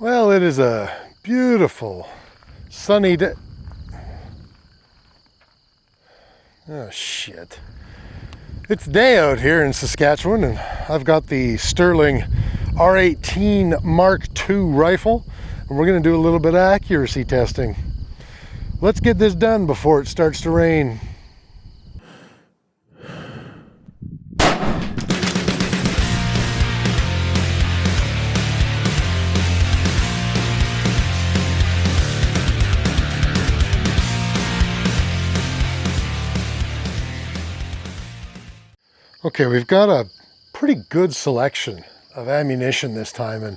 Well, it is a beautiful sunny day. Oh shit. It's day out here in Saskatchewan, and I've got the Sterling R18 Mark II rifle, and we're going to do a little bit of accuracy testing. Let's get this done before it starts to rain. Okay, we've got a pretty good selection of ammunition this time, and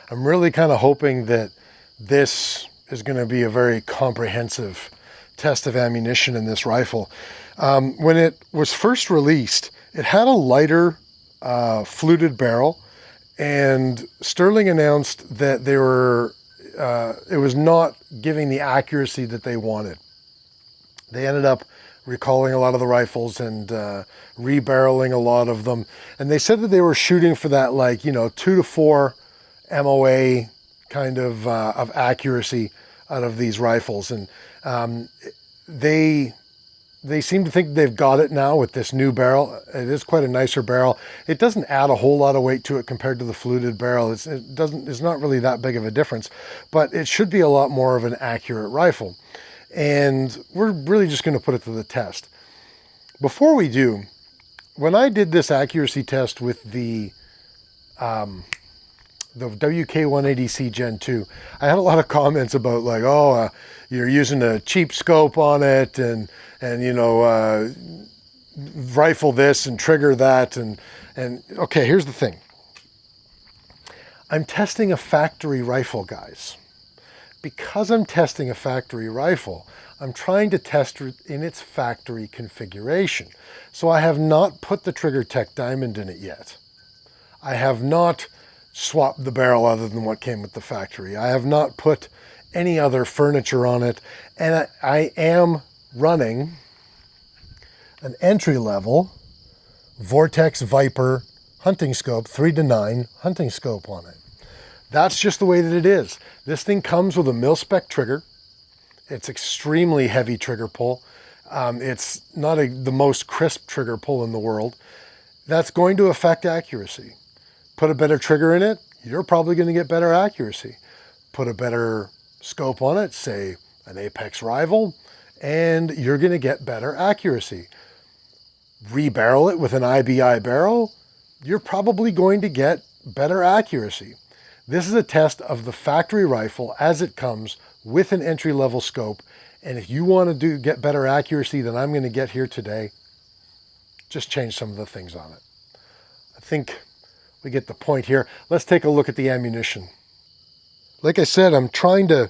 I'm really kind of hoping that this is going to be a very comprehensive test of ammunition in this rifle. When it was first released, it had a lighter fluted barrel, and Sterling announced that they were it was not giving the accuracy that they wanted. They ended up recalling a lot of the rifles and rebarreling a lot of them. And they said that they were shooting for that, like, 2 to 4 MOA kind of accuracy out of these rifles. And they seem to think they've got it now with this new barrel. It is quite a nicer barrel. It doesn't add a whole lot of weight to it compared to the fluted barrel. It's not really that big of a difference, but it should be a lot more of an accurate rifle. And we're really just going to put it to the test. Before we do, when I did this accuracy test with the WK180C Gen 2, I had a lot of comments about, like, oh, you're using a cheap scope on it, and rifle this and trigger that, and okay, here's the thing. I'm testing a factory rifle, guys. Because I'm testing a factory rifle, I'm trying to test it in its factory configuration. So I have not put the Trigger Tech diamond in it yet. I have not swapped the barrel other than what came with the factory. I have not put any other furniture on it. And I am running an entry-level Vortex Viper hunting scope, 3-9 hunting scope on it. That's just the way that it is. This thing comes with a mil-spec trigger. It's extremely heavy trigger pull. It's not the most crisp trigger pull in the world. That's going to affect accuracy. Put a better trigger in it, you're probably going to get better accuracy. Put a better scope on it, say an Apex Rival, and you're going to get better accuracy. Rebarrel it with an IBI barrel, you're probably going to get better accuracy. This is a test of the factory rifle as it comes with an entry-level scope. And if you want to get better accuracy than I'm going to get here today, just change some of the things on it. I think we get the point here. Let's take a look at the ammunition. Like I said, I'm trying to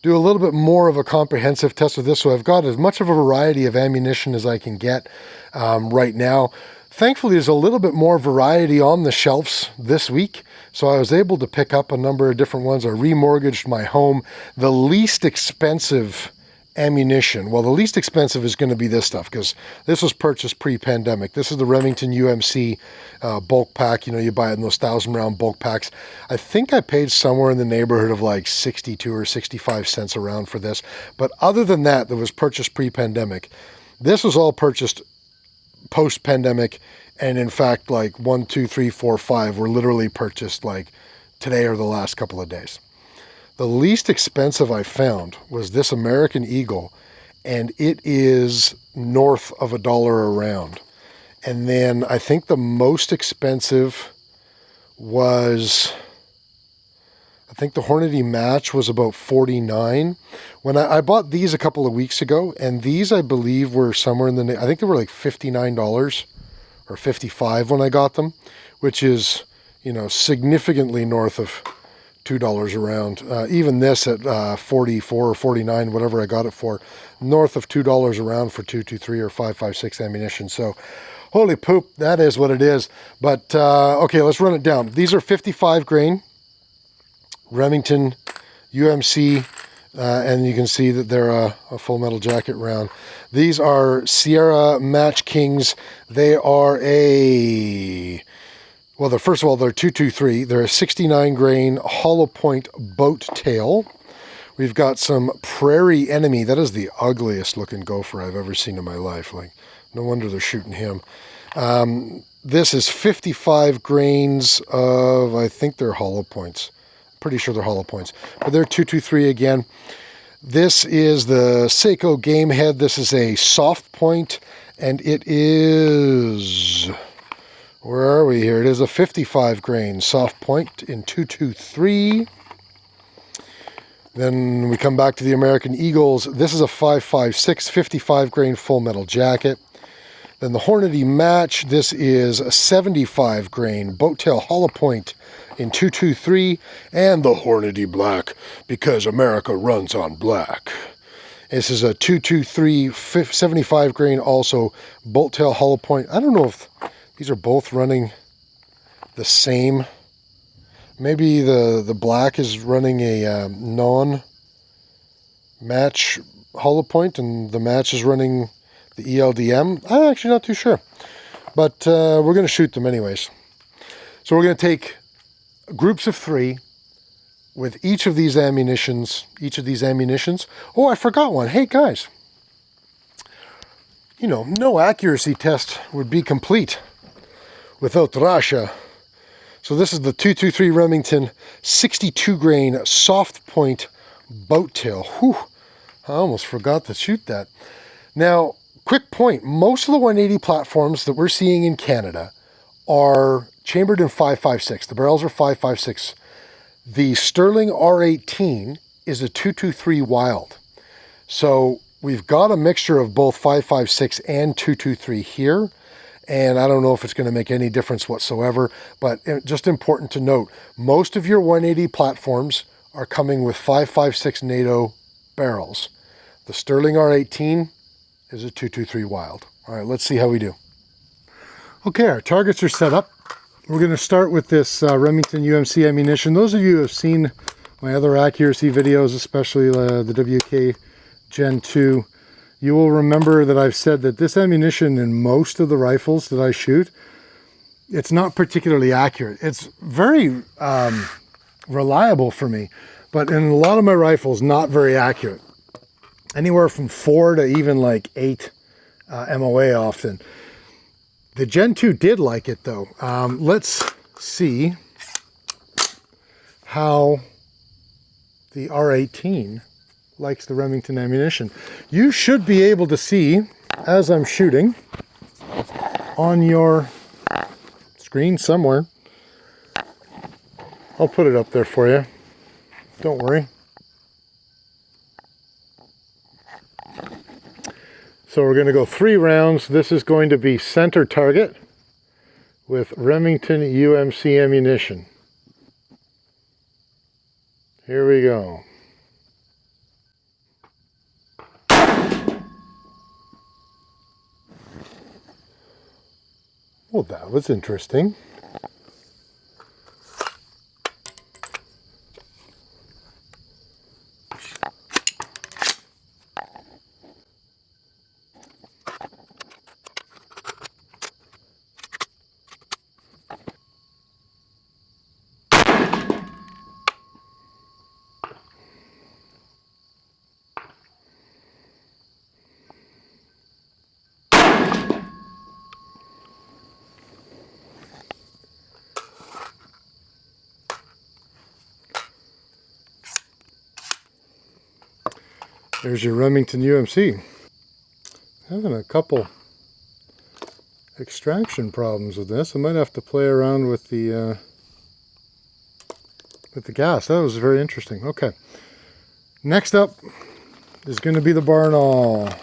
do a little bit more of a comprehensive test with this, so I've got as much of a variety of ammunition as I can get right now. Thankfully, there's a little bit more variety on the shelves this week, so I was able to pick up a number of different ones. I remortgaged my home. The least expensive ammunition, well, the least expensive is going to be this stuff, because this was purchased pre-pandemic. This is the Remington UMC bulk pack. You buy it in those 1,000-round bulk packs. I think I paid somewhere in the neighborhood of like 62 or 65 cents a round for this. But other than that was purchased pre-pandemic. This was all purchased post-pandemic, and in fact, like 1, 2, 3, 4, 5 were literally purchased like today or the last couple of days. The least expensive I found was this American Eagle, and it is north of $1 a round. And then I think the most expensive was, I think the Hornady match was about $49. When I bought these a couple of weeks ago, and these I believe were somewhere in the, I think they were like $59 or $55 when I got them, which is, significantly north of $2 a round. Even this at 44 or 49, whatever I got it for, north of $2 a round for 223 or 556 ammunition. So holy poop, that is what it is. But okay, let's run it down. These are 55 grain Remington UMC, and you can see that they're a full metal jacket round. These are Sierra Matchkings. They are a well, first of all, they're 223. They're a 69 grain hollow point boat tail. We've got some Prairie Enemy. That is the ugliest looking gopher I've ever seen in my life. Like, no wonder they're shooting him. This is 55 grains of, I think they're hollow points. Pretty sure they're hollow points. But they're 223 again. This is the SAKO Gamehead. This is a soft point, and it is... Where are we here? It is a 55 grain soft point in 223. Then we come back to the American Eagles. This is a 5.56, 55 grain full metal jacket. Then the Hornady Match. This is a 75 grain boat tail hollow point in 223. And the Hornady Black, because America runs on black. This is a 223, 75 grain also boat tail hollow point. I don't know if these are both running the same. Maybe the black is running a non-match hollow point and the match is running the ELDM. I'm actually not too sure. But we're going to shoot them anyways. So we're going to take groups of 3 with each of these ammunitions. Oh, I forgot one. Hey, guys. You know, no accuracy test would be complete without Russia. So this is the 223 Remington 62 grain soft point boat tail. Whew, I almost forgot to shoot that. Now, quick point, most of the 180 platforms that we're seeing in Canada are chambered in 5.56. The barrels are 5.56. The Sterling R18 is a 223 Wild. So we've got a mixture of both 5.56 and 223 here. And I don't know if it's going to make any difference whatsoever, but just important to note, most of your 180 platforms are coming with 5.56 NATO barrels. The Sterling R18 is a 223 Wild. All right, let's see how we do. Okay, our targets are set up. We're going to start with this Remington UMC ammunition. Those of you who have seen my other accuracy videos, especially the WK Gen 2, you will remember that I've said that this ammunition in most of the rifles that I shoot, it's not particularly accurate. It's very reliable for me, but in a lot of my rifles, not very accurate. Anywhere from 4 to even like 8 MOA often. The Gen 2 did like it though. Let's see how the R18 likes the Remington ammunition. You should be able to see, as I'm shooting, on your screen somewhere. I'll put it up there for you. Don't worry. So we're going to go 3 rounds. This is going to be center target with Remington UMC ammunition. Here we go. Well, that was interesting. There's your Remington UMC. Having a couple extraction problems with this. I might have to play around with the gas. That was very interesting. Okay. Next up is going to be the Barnaul.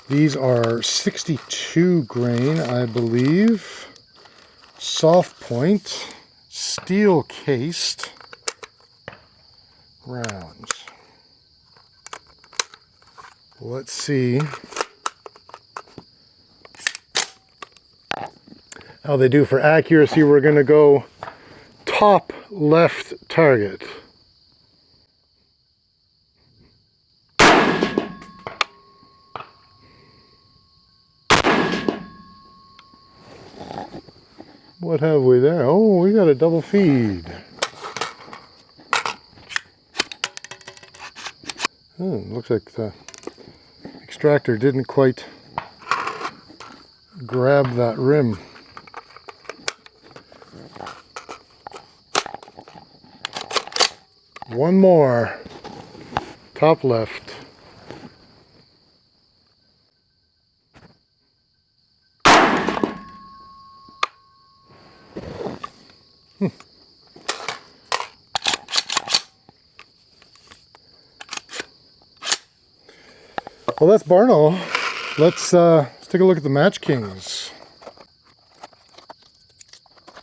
These are 62 grain, I believe. Soft point, steel cased rounds. Let's see how they do for accuracy. We're going to go top left target. What have we there? Oh, we got a double feed. Looks like the extractor didn't quite grab that rim. One more. Top left. Well, that's Barnaul. Let's take a look at the Matchkings.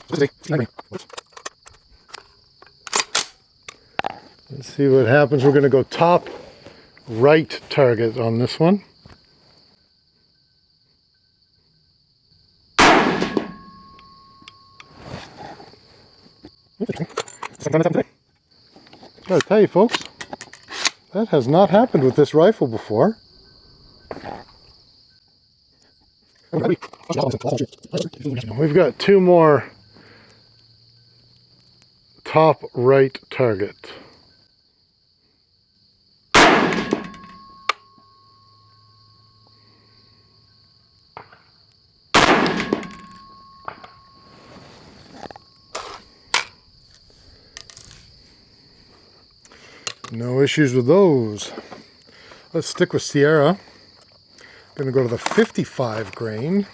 Let's see what happens. We're going to go top right target on this one. Gotta tell you folks, that has not happened with this rifle before. We've got two more top right target. No issues with those. Let's stick with Sierra. Going to go to the 55 grain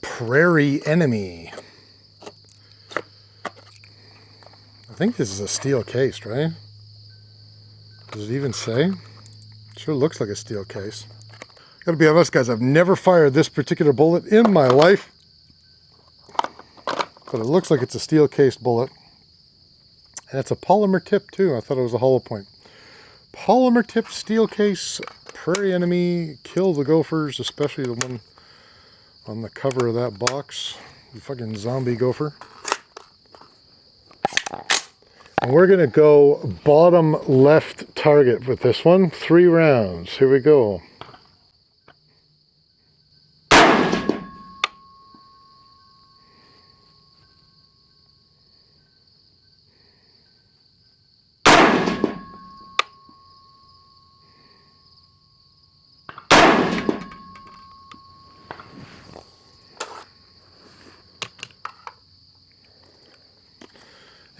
Prairie Enemy. I think this is a steel case, right? Does it even say? Sure looks like a steel case. Gotta be honest, guys, I've never fired this particular bullet in my life, but it looks like it's a steel case bullet. And it's a polymer tip too. I thought it was a hollow point. Polymer tip steel case Prairie Enemy. Kill the gophers, especially the one on the cover of that box. The fucking zombie gopher. And we're gonna go bottom left target with this one. 3 rounds. Here we go.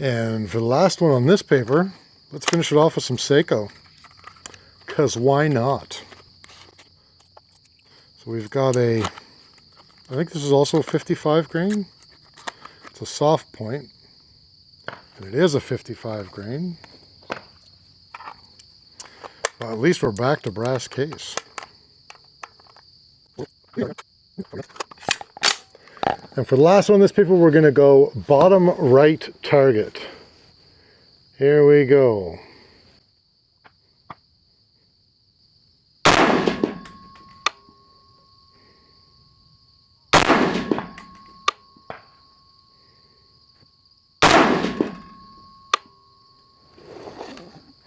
And for the last one on this paper, let's finish it off with some SAKO. Because why not? So we've got I think this is also a 55 grain. It's a soft point. And it is a 55 grain. Well, at least we're back to brass case. And for the last one on this paper, we're going to go bottom right target. Here we go.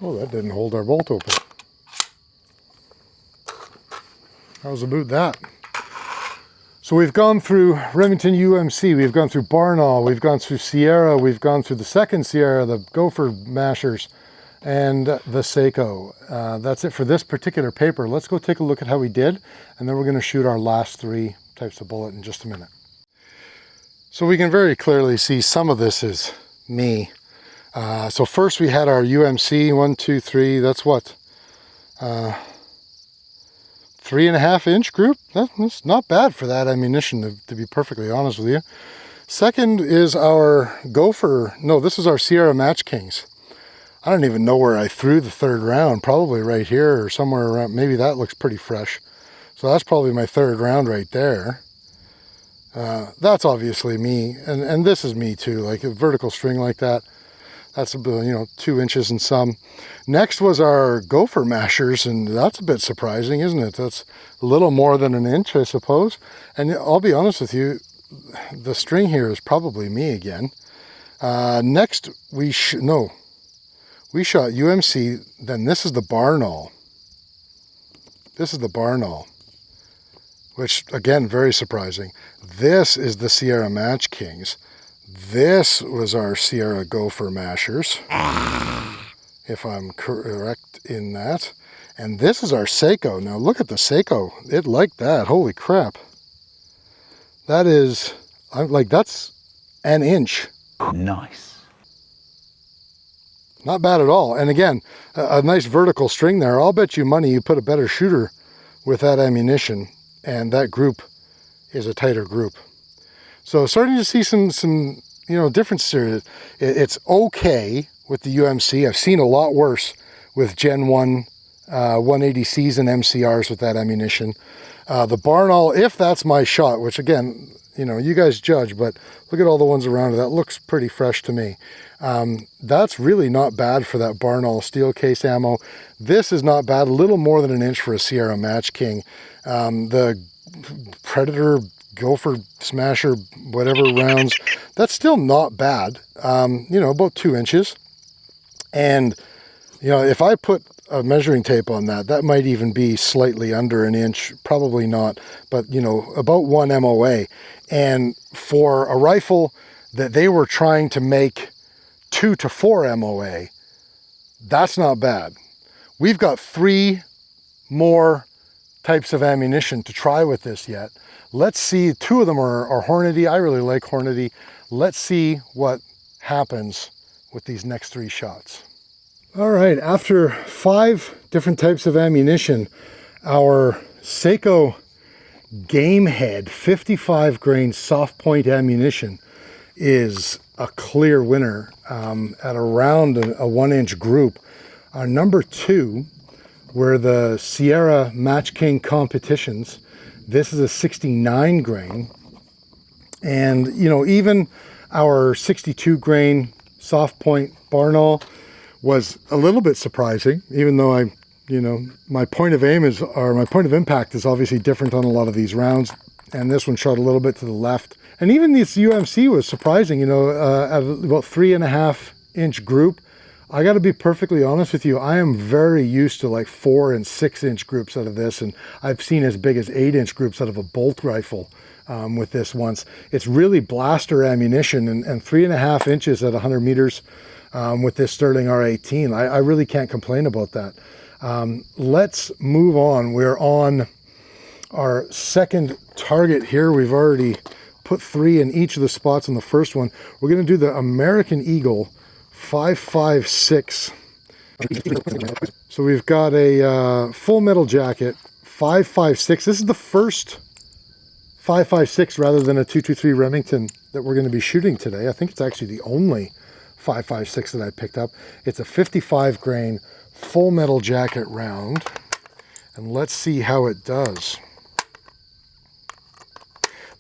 Oh, that didn't hold our bolt open. How's about that? So we've gone through Remington UMC, we've gone through Barnaul, we've gone through Sierra, we've gone through the second Sierra, the gopher mashers, and the SAKO. That's it for this particular paper. Let's go take a look at how we did, and then we're going to shoot our last 3 types of bullet in just a minute. So we can very clearly see some of this is me. So first we had our UMC 1, 2, 3. That's what? 3.5 inch group. That's not bad for that ammunition, to be perfectly honest with you. Second is our gopher. No, this is our Sierra Matchkings. I don't even know where I threw the 3rd round. Probably right here or somewhere around. Maybe that looks pretty fresh. So that's probably my 3rd round right there. That's obviously me, and this is me too. Like a vertical string like that. That's about, 2 inches and some. Next was our gopher mashers, and that's a bit surprising, isn't it? That's a little more than 1 inch, I suppose. And I'll be honest with you, the string here is probably me again. Next, we shot UMC. Then this is the Barnaul. This is the Barnaul which again, very surprising. This is the Sierra Matchkings. This was our Sierra Gopher Mashers, if I'm correct in that. And this is our SAKO. Now look at the SAKO. It liked that. Holy crap. That is, like, that's an inch. Nice. Not bad at all. And again, a nice vertical string there. I'll bet you money you put a better shooter with that ammunition, and that group is a tighter group. So starting to see some you know, differences here. It's okay with the UMC. I've seen a lot worse with Gen 1 180Cs and MCRs with that ammunition. The Barnaul, if that's my shot, which again, you know, you guys judge, but look at all the ones around it. That looks pretty fresh to me. That's really not bad for that Barnaul steel case ammo. This is not bad, a little more than an inch for a Sierra Match King. The Predator, Gopher, Smasher, whatever rounds, that's still not bad. You know, about 2 inches. And, you know, if I put a measuring tape on that, that might even be slightly under an inch, probably not, but, you know, about 1 MOA. And for a rifle that they were trying to make 2 to 4 MOA, that's not bad. We've got 3 more types of ammunition to try with this yet. Let's see, 2 of them are Hornady. I really like Hornady. Let's see what happens with these next 3 shots. All right, after 5 different types of ammunition, our SAKO Gamehead 55 grain soft point ammunition is a clear winner at around a 1 inch group. Our number 2 were the Sierra Match King competitions. This is a 69 grain. And, you know, even our 62 grain soft point Barnaul was a little bit surprising, even though you know, my point of aim is, or my point of impact is obviously different on a lot of these rounds. And this one shot a little bit to the left. And even this UMC was surprising, you know, at about 3.5 inch group. I got to be perfectly honest with you. I am very used to like 4 and 6 inch groups out of this. And I've seen as big as 8 inch groups out of a bolt rifle with this once. It's really blaster ammunition, and 3.5 inches at 100 meters with this Sterling R18. I really can't complain about that. Let's move on. We're on our second target here. We've already put 3 in each of the spots on the first one. We're going to do the American Eagle 5.56. So we've got a full metal jacket 5.56. This is the first 5.56 rather than a 223 Remington that we're going to be shooting today. I think it's actually the only 5.56 that I picked up. It's a 55 grain full metal jacket round, and let's see how it does.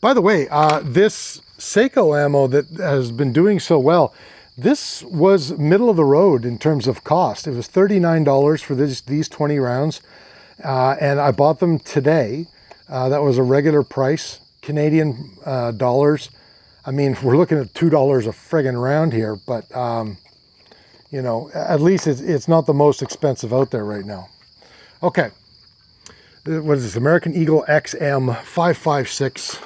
By the way, this SAKO ammo that has been doing so well, this was middle of the road in terms of cost. It was $39 for these 20 rounds, and I bought them today. That was a regular price, Canadian dollars. I mean, we're looking at $2 a friggin' round here, but you know, at least it's not the most expensive out there right now. Okay, what is this? American Eagle XM 5.56.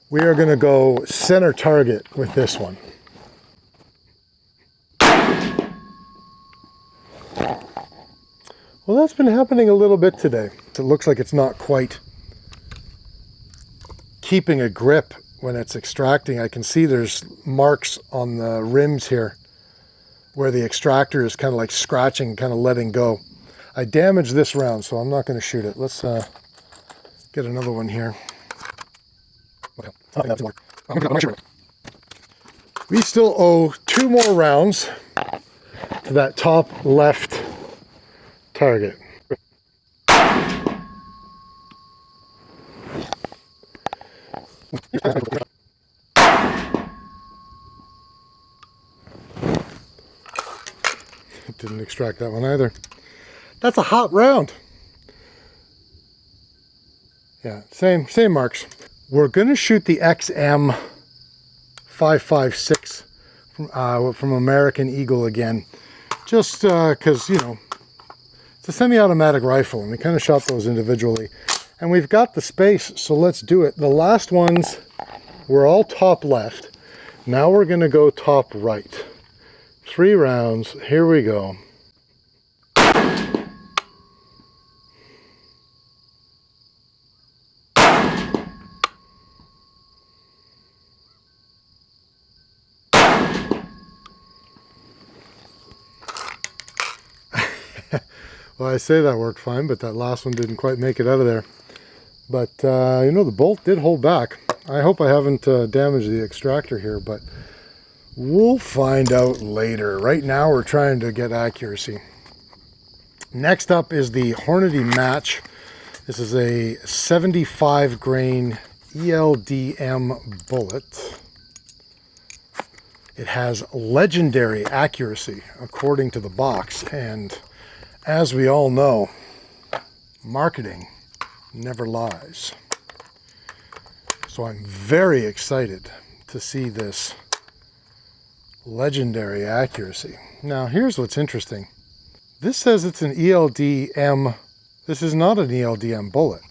We are going to go center target with this one. Well, that's been happening a little bit today. It looks like it's not quite keeping a grip when it's extracting. I can see there's marks on the rims here where the extractor is kind of like scratching, kind of letting go. I damaged this round, so I'm not going to shoot it. Let's get another one here. We still owe 2 more rounds to that top left target. Didn't extract that one either. That's a hot round. Yeah, same marks. We're going to shoot the XM 5.56 from American Eagle again, just because, you know, It's a semi-automatic rifle, and we kind of shot those individually. And we've got the space, so let's do it. The last ones were all top left. Now we're going to go top right. 3 rounds. Here we go. Well, I say that worked fine, but that last one didn't quite make it out of there. But, you know, the bolt did hold back. I hope I haven't damaged the extractor here, but we'll find out later. Right now, we're trying to get accuracy. Next up is the Hornady Match. This is a 75 grain ELDM bullet. It has legendary accuracy, according to the box, and as we all know, marketing never lies. So I'm very excited to see this legendary accuracy. Now here's what's interesting. This says it's an ELDM. This is not an ELDM bullet.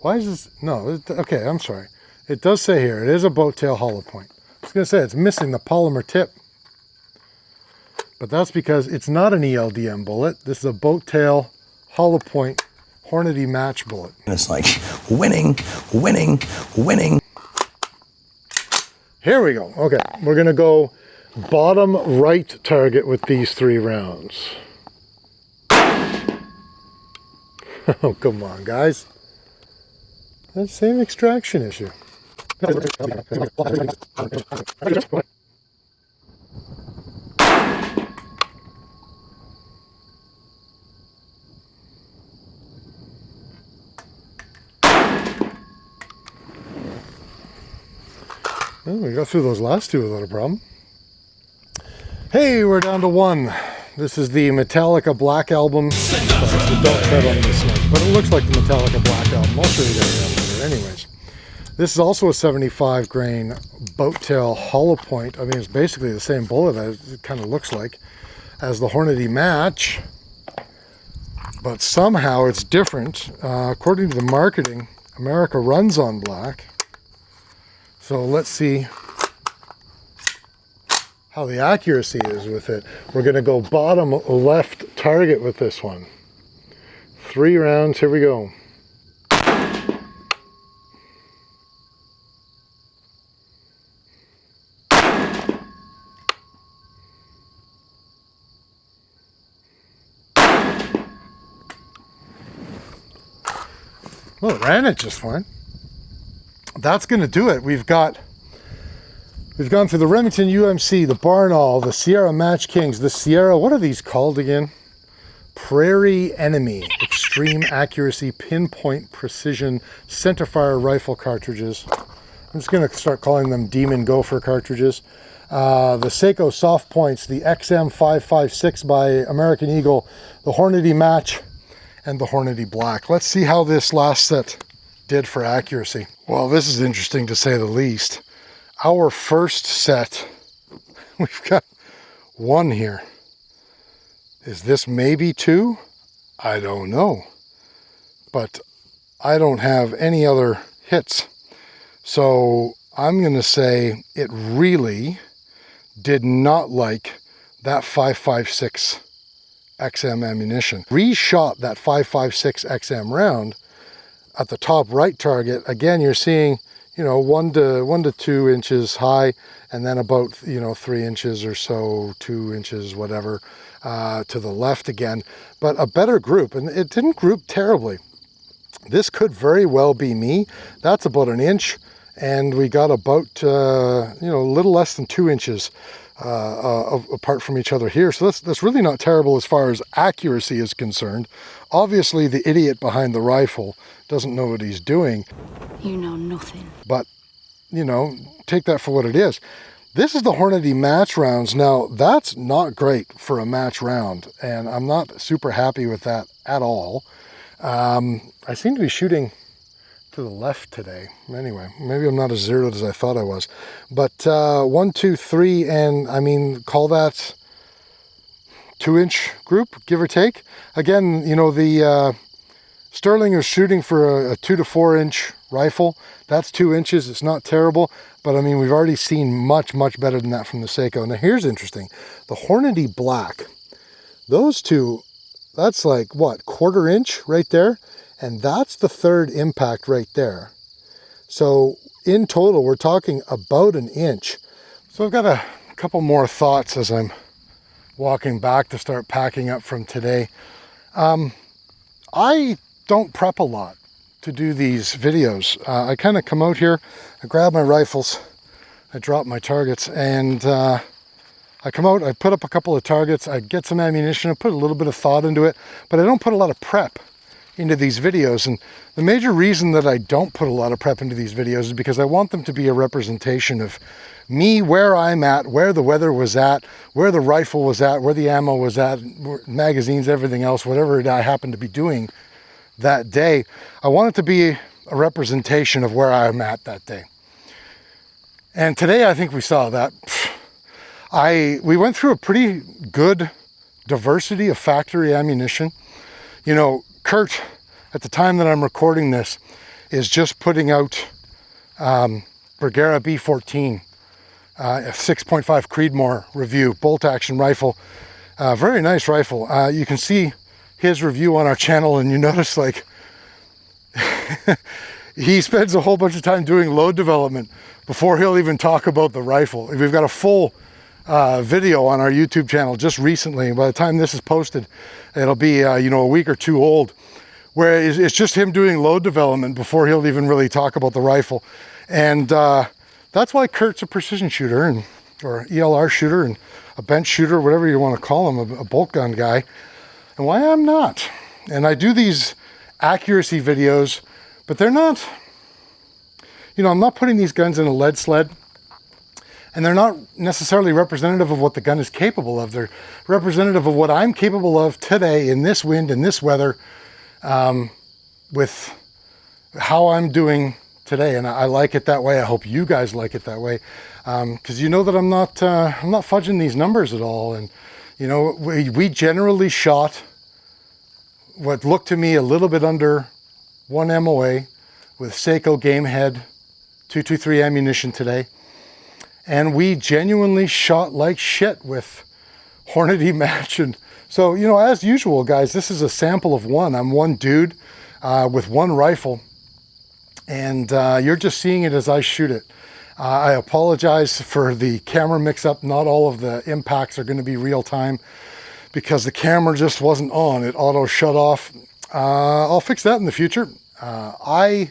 Why is this? No, okay, I'm sorry. It does say here, it is a boat tail hollow point. I was going to say it's missing the polymer tip. But that's because it's not an ELDM bullet. This is a boat tail hollow point Hornady Match bullet. And it's like winning, winning, winning. Here we go. Okay, we're going to go bottom right target with these 3 rounds. Oh, come on, guys. That same extraction issue. Well, we got through those last 2 without a problem. Hey, we're down to 1. This is the Metallica Black Album. Sorry, the don't tread on this one, but it looks like the Metallica Black Album. I'll show you guys that later. Anyways, this is also a 75 grain boat tail hollow point. I mean, it's basically the same bullet, as it kind of looks like, as the Hornady Match, but somehow it's different. According to the marketing, America runs on black. So let's see how the accuracy is with it. We're going to go bottom left target with this one. 3 rounds, here we go. Well, it ran it just fine. That's going to do it. We've gone through the Remington UMC, the Barnaul, the Sierra Matchkings, the Sierra, what are these called again? Prairie Enemy, extreme accuracy, pinpoint precision, centerfire rifle cartridges. I'm just going to start calling them Demon Gopher cartridges. The SAKO soft points, the XM556 by American Eagle, the Hornady Match, and the Hornady Black. Let's see how this last set did for accuracy. Well, this is interesting to say the least. Our first set, we've got 1 here. Is this maybe 2? I don't know. But I don't have any other hits. So I'm going to say it really did not like that 5.56 XM ammunition. Reshot that 5.56 XM round at the top right target. Again, you're seeing, you know, 1 to 2 inches high, and then about, you know, 3 inches or so, 2 inches, whatever, to the left again. But a better group, and it didn't group terribly. This could very well be me. That's about 1 inch, and we got about, you know, a little less than 2 inches apart from each other here. So that's really not terrible as far as accuracy is concerned. Obviously, the idiot behind the rifle doesn't know what he's doing. You know nothing. But, you know, take that for what it is. This is the Hornady Match rounds. Now, that's not great for a match round, and I'm not super happy with that at all. I seem to be shooting to the left today. Anyway, maybe I'm not as zeroed as I thought I was. But 1, 2, 3, and I mean, call that 2-inch group, give or take. Again, you know, the Sterling is shooting for a 2 to 4 inch rifle. That's 2 inches. It's not terrible, but I mean, we've already seen much better than that from the SAKO. Now here's interesting. The Hornady Black, those two, that's like what, 1/4 inch right there? And that's the 3rd impact right there. So in total, we're talking about 1 inch. So I've got a couple more thoughts as I'm walking back to start packing up from today. I don't prep a lot to do these videos. I kind of come out here, I grab my rifles, I drop my targets, and I come out, I put up a couple of targets, I get some ammunition, I put a little bit of thought into it, but I don't put a lot of prep into these videos. And the major reason that I don't put a lot of prep into these videos is because I want them to be a representation of me, where I'm at, where the weather was at, where the rifle was at, where the ammo was at, magazines, everything else, whatever I happen to be doing that day. I want it to be a representation of where I'm at that day. And today I think we saw that. We went through a pretty good diversity of factory ammunition. You know, Kurt, at the time that I'm recording this, is just putting out Bergara B14, a 6.5 Creedmoor review, bolt action rifle. Very nice rifle. You can see his review on our channel, and you notice like he spends a whole bunch of time doing load development before he'll even talk about the rifle. We've got a full video on our YouTube channel just recently. By the time this is posted, it'll be you know, a week or two old, where it's just him doing load development before he'll even really talk about the rifle. And that's why Kurt's a precision shooter, and or ELR shooter, and a bench shooter, whatever you want to call him, a bolt gun guy, and why I'm not. And I do these accuracy videos, but they're not, you know, I'm not putting these guns in a lead sled, and they're not necessarily representative of what the gun is capable of. They're representative of what I'm capable of today in this wind and this weather, with how I'm doing today. And I like it that way. I hope you guys like it that way, because you know that I'm not fudging these numbers at all. And you know, we generally shot what looked to me a little bit under 1 MOA with SAKO Gamehead 223 ammunition today. And we genuinely shot like shit with Hornady match. And so, you know, as usual, guys, this is a sample of one. I'm one dude with one rifle, and you're just seeing it as I shoot it. I apologize for the camera mix-up. Not all of the impacts are going to be real time because the camera just wasn't on. It auto shut off. I'll fix that in the future. I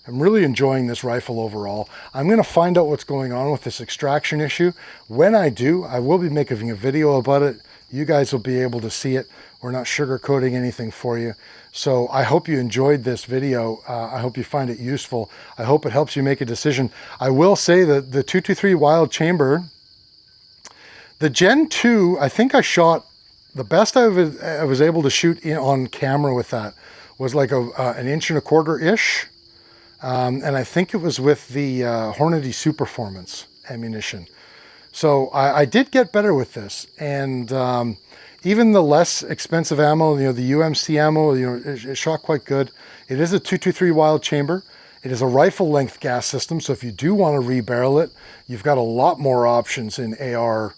am really enjoying this rifle overall. I'm going to find out what's going on with this extraction issue. When I do, I will be making a video about it. You guys will be able to see it. We're not sugarcoating anything for you. So I hope you enjoyed this video. I hope you find it useful. I hope it helps you make a decision. I will say that the 223 Wild Chamber, the Gen 2, I think I shot, the best I was able to shoot on camera with that was like an 1.25-inch-ish. And I think it was with the Hornady Superformance ammunition. So I did get better with this. And even the less expensive ammo, you know, the UMC ammo, you know, it shot quite good. It is a 223 Wild Chamber. It is a rifle length gas system. So if you do want to rebarrel it, you've got a lot more options in AR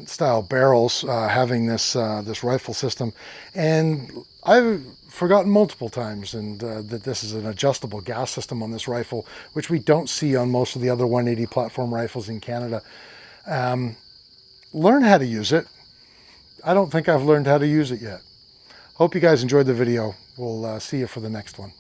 style barrels having this this rifle system. And I've forgotten multiple times and that this is an adjustable gas system on this rifle, which we don't see on most of the other 180 platform rifles in Canada. Learn how to use it. I don't think I've learned how to use it yet. Hope you guys enjoyed the video. We'll see you for the next one.